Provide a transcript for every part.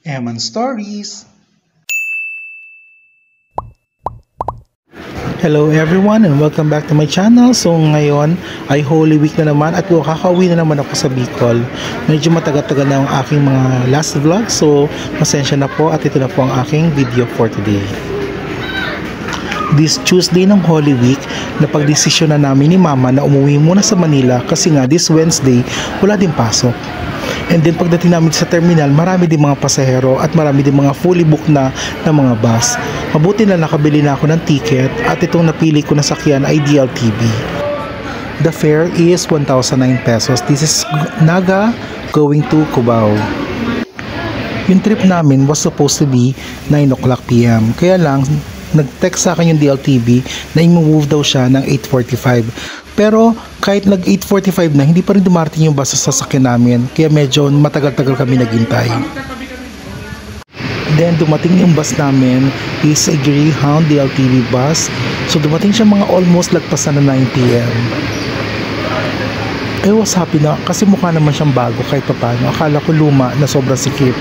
Eman Stories. Hello everyone and welcome back to my channel. So ngayon ay Holy Week na naman at kakauwi na naman ako sa Bicol. Medyo matagal-tagal na ang aking mga last vlog, so pasensya na po at ito na po ang aking video for today. This Tuesday ng Holy Week, napagdesisyon na namin ni Mama na umuwi muna sa Manila kasi nga this Wednesday wala din pasok. And then pagdating namin sa terminal, marami din mga pasahero at marami din mga fully booked na mga bus. Mabuti na nakabili na ako ng ticket at itong napili ko na sakyan ay DLTV. The fare is 1,009 pesos. This is Naga going to Cubao. Yung trip namin was supposed to be 9 o'clock PM. Kaya lang, nag-text sa akin yung DLTV na i-move daw siya ng 8:45. Pero kahit nag 8:45 na, hindi pa rin dumarating yung bus sa sasakyan namin. Kaya medyo matagal-tagal kami naghintay. Then dumating yung bus namin is a Greyhound DLTV bus. So dumating siya mga almost lagpasan na 9 PM. I was happy na kasi mukha naman siyang bago kahit pa paano. Akala ko luma na sobrang sikip.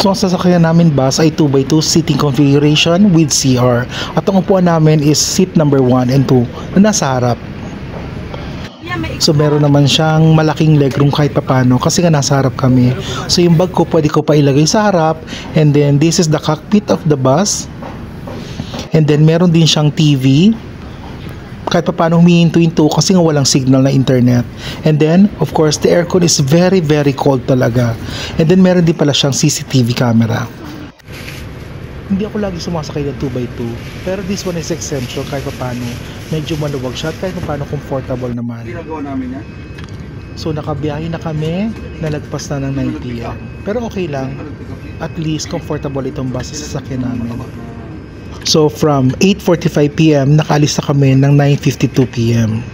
So ang sasakyan namin bus ay 2x2 seating configuration with CR. At ang upuan namin is seat number 1 and 2 na nasa harap. So meron naman siyang malaking legroom kahit papano kasi nga nasa harap kami. So yung bag ko pwede ko pa ilagay sa harap, and then this is the cockpit of the bus. And then meron din siyang TV. Kahit pa paano humihinto-hinto kasi nga walang signal na internet. And then, of course, the aircon is very cold talaga. And then, meron din pala siyang CCTV camera. Hindi ako lagi sumasakay ng 2x2. Pero this one is essential kahit pa paano. Medyo maluwag siya at kahit pa paano comfortable naman. Ginagawa namin yan. So, nakabiyahe na kami. Nalagpas na ng 9 PM. Pero okay lang. At least comfortable itong bus sa sasakyan namin. So from 8:45 PM nakaalis na kami ng 9:52 PM.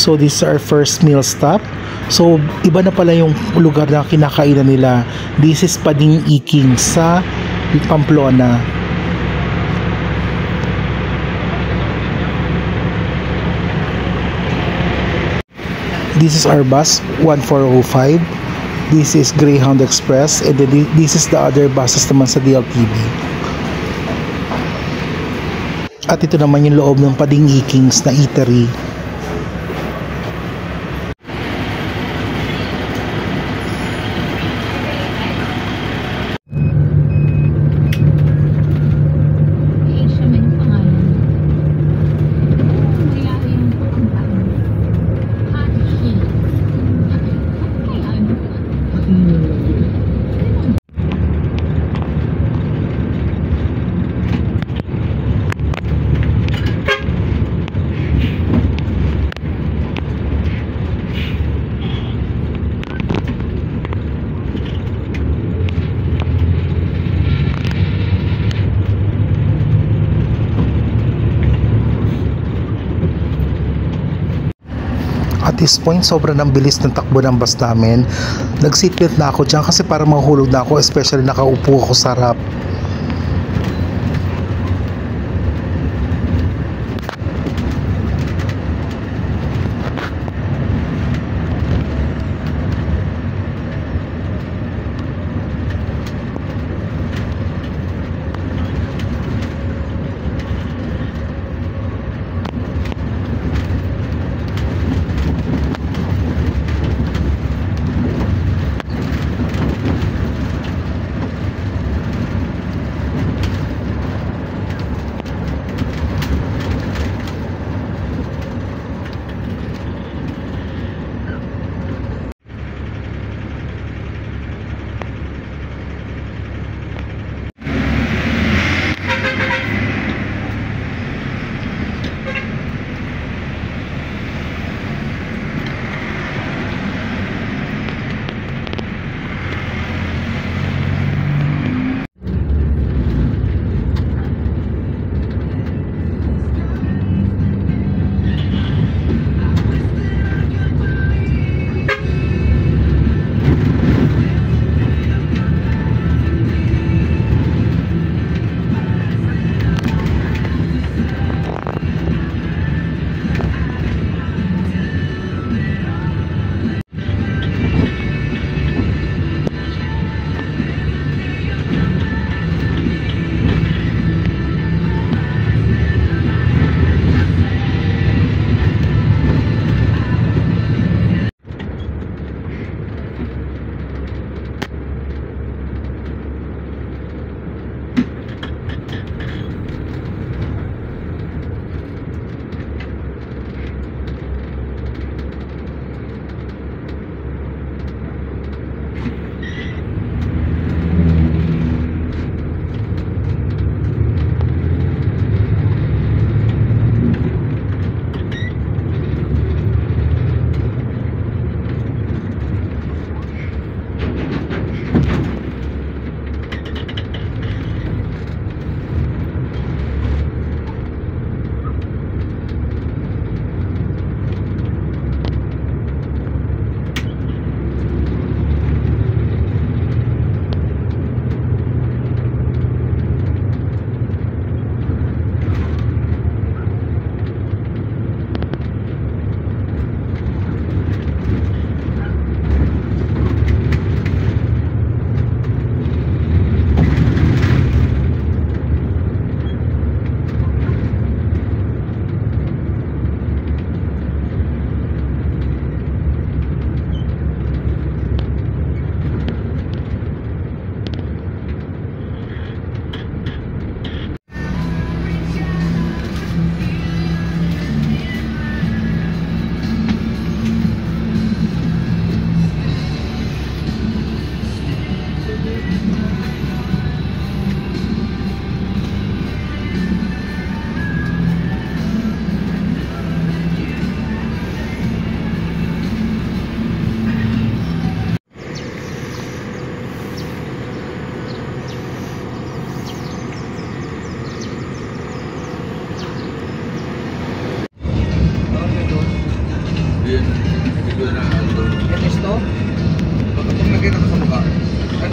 So this is our first meal stop. So iba na pala yung lugar na kinakainan nila. This is Pading Iking sa Pamplona. This is our bus, 1405. This is Greyhound Express, and then this is the other buses naman sa DLTV. At ito naman yung loob ng Padingi Kings na eatery. At this point, sobrang ang bilis ng takbo ng bus namin. Nag-seatbelt na ako dyan kasi para mahulog na ako, especially nakaupo ako sa harap.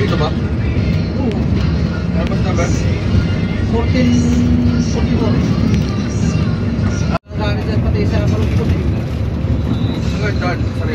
Dito ba? Oo. Tapos na ba? 1444. Nakakita pati sa malungkot eh. Hanggang dyan, sa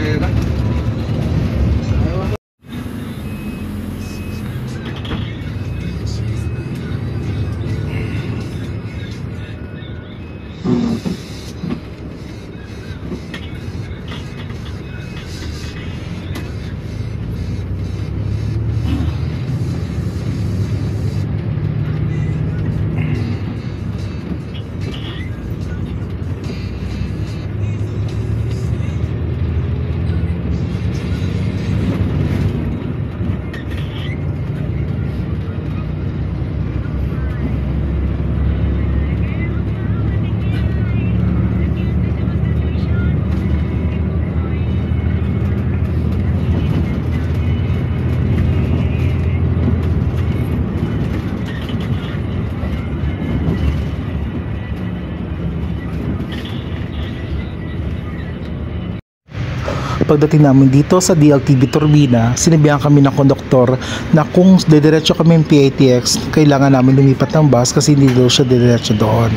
Pagdating namin dito sa DLTV Turbina, sinabihan kami ng konduktor na kung dediretso kami ng PATX, kailangan namin lumipat ng bus kasi hindi daw siya dediretso doon.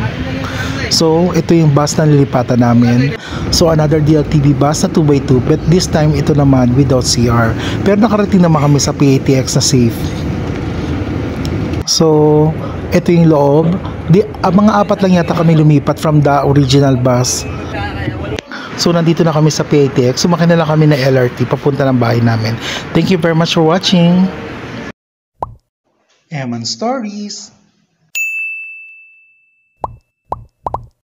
So, ito yung bus na lilipatan namin. So, another DLTV bus na 2x2, but this time ito naman without CR. Pero nakarating naman kami sa PATX na safe. So, ito yung loob. Mga 4 lang yata kami lumipat from the original bus. So, nandito na kami sa PATX. Sumakay na lang kami na LRT papunta ng bahay namin. Thank you very much for watching. Eman Stories.